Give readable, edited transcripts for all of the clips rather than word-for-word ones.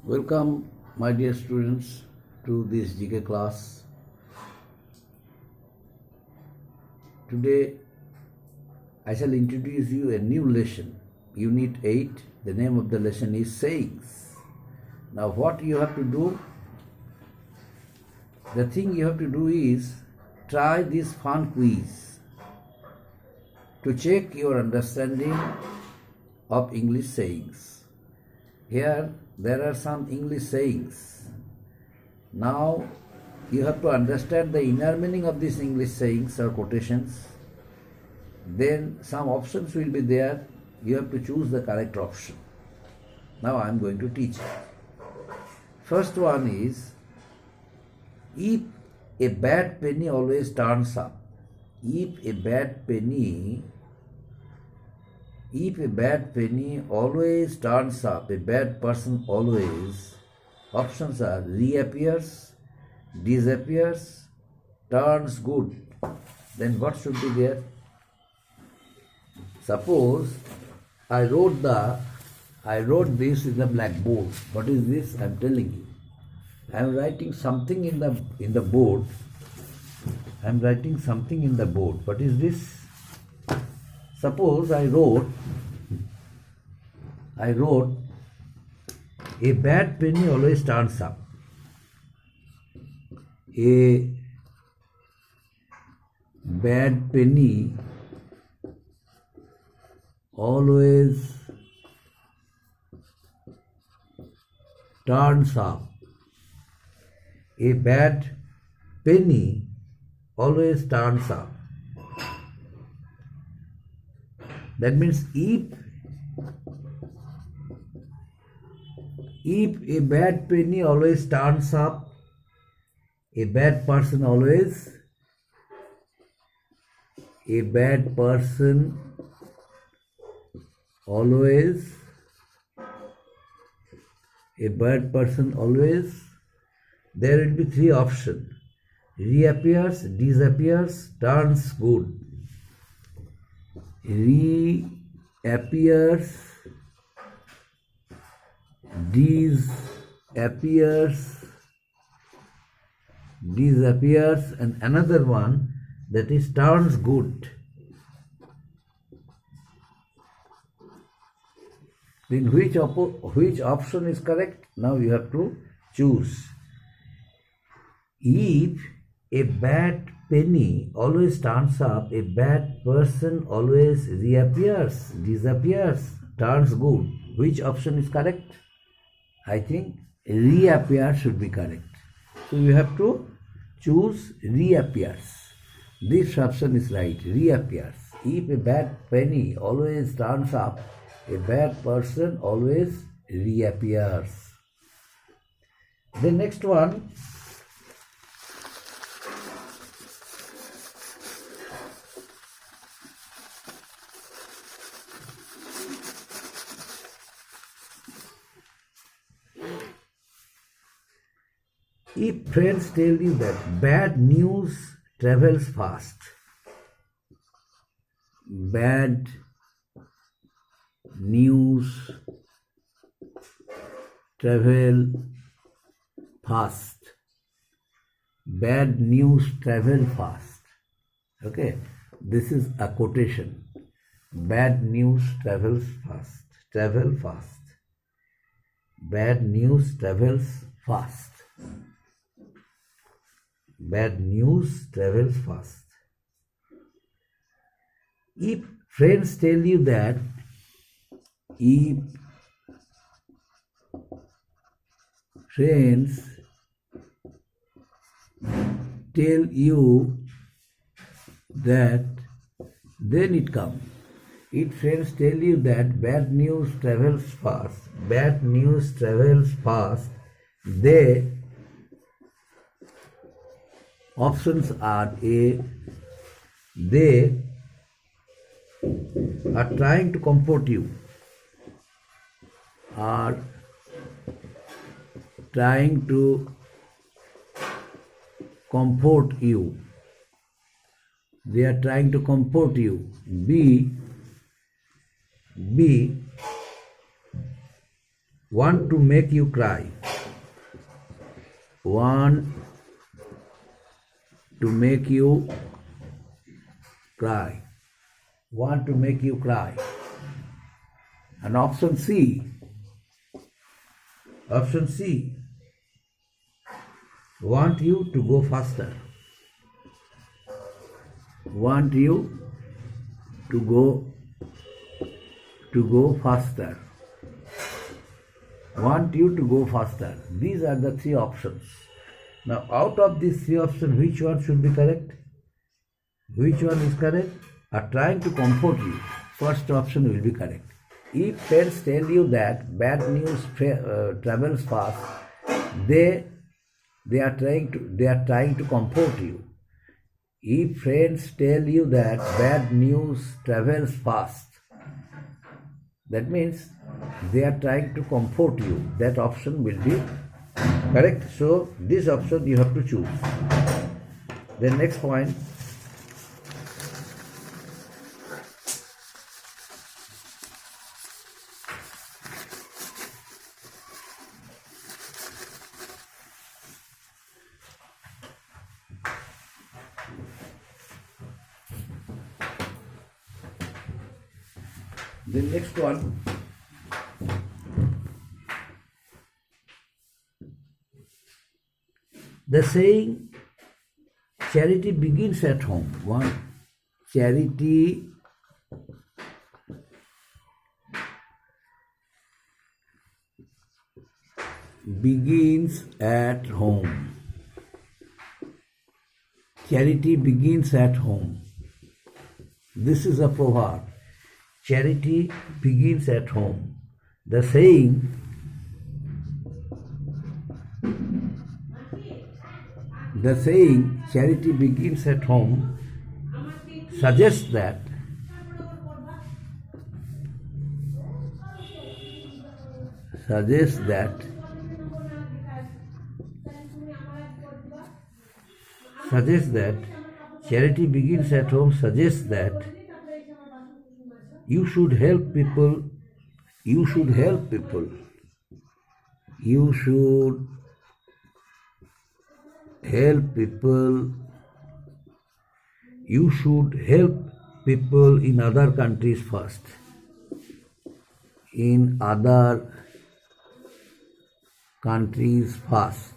Welcome, my dear students, to this GK class. Today, I shall introduce you a new lesson, Unit 8. The name of the lesson is Sayings. Now, what you have to do? The thing you have to do is try this fun quiz to check your understanding of English sayings. Here, there are some English sayings. Now, you have to understand the inner meaning of these English sayings or quotations. Then some options will be there. You have to choose the correct option. Now I am going to teach you. First one is, if a bad penny always turns up. If a bad penny always turns up, a bad person always, options are reappears, disappears, turns good. Then what should be there? Suppose I wrote this in the blackboard. What is this? I am telling you. I am writing something in the board. I am writing something in the board. What is this? Suppose I wrote a bad penny always turns up. A bad penny always turns up. A bad penny always turns up. That means if a bad penny always turns up, a bad person always there will be three options: reappears, disappears, turns good. Reappears, disappears, and another one that is turns good. Then which option is correct? Now you have to choose. If a bad penny always turns up, a bad person always reappears, disappears, turns good. Which option is correct? I think reappear should be correct. So you have to choose reappears. This option is right, reappears. If a bad penny always turns up, a bad person always reappears. The next one, if friends tell you that bad news travels fast. Bad news travel fast. Bad news travel fast. Okay, this is a quotation. Bad news travels fast. Travel fast. Bad news travels fast. Bad news travels fast. If friends tell you that, then it comes. If friends tell you that bad news travels fast, they options are A, they are trying to comfort you, are trying to comfort you. They are trying to comfort you. B, Want to make you cry. Want to make you cry. Want to make you cry. And option C. Option C. Want you to go faster. Want you to go faster. Want you to go faster. These are the three options. Now, out of these three options, which one should be correct? Which one is correct? Are trying to comfort you. First option will be correct. If friends tell you that bad news travels fast, they are trying to comfort you. If friends tell you that bad news travels fast, that means they are trying to comfort you. That option will be correct. So this option you have to choose. The next point. The next one. The saying, charity begins at home. One, charity begins at home. Charity begins at home. This is a proverb. Charity begins at home. The saying, charity begins at home suggests that charity begins at home suggests that you should help people. You should help people. You should help people. You should help people in other countries first. In other countries first.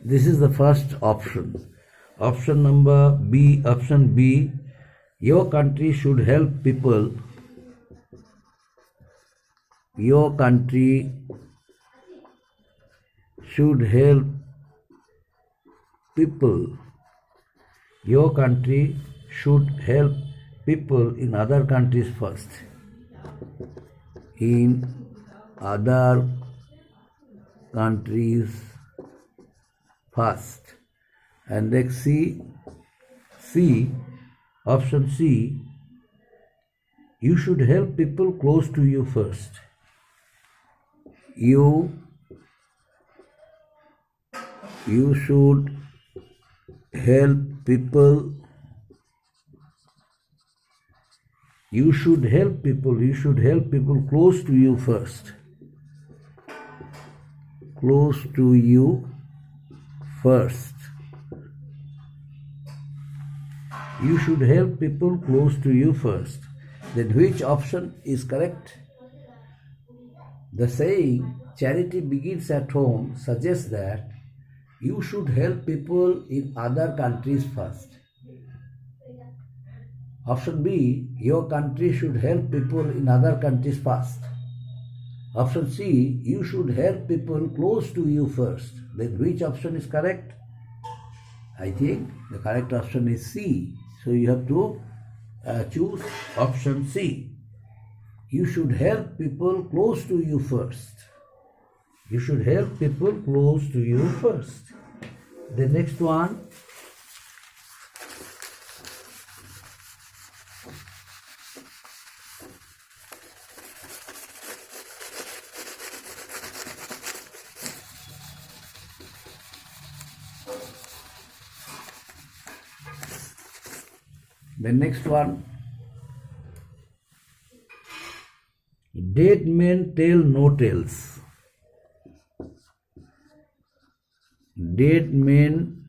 This is the first option. Option number B. Option B. Your country should help people. Your country should help people. Your country should help people in other countries first. In other countries first. And next C. Option C. You should help people close to you first. You should help people. You should help people. You should help people close to you first. Close to you first. You should help people close to you first. Then which option is correct? The saying, charity begins at home, suggests that you should help people in other countries first. Option B, your country should help people in other countries first. Option C, you should help people close to you first. Then which option is correct? I think the correct option is C. So you have to choose option C. You should help people close to you first. You should help people close to you first. The next one. The next one. Dead men tell no tales. Dead men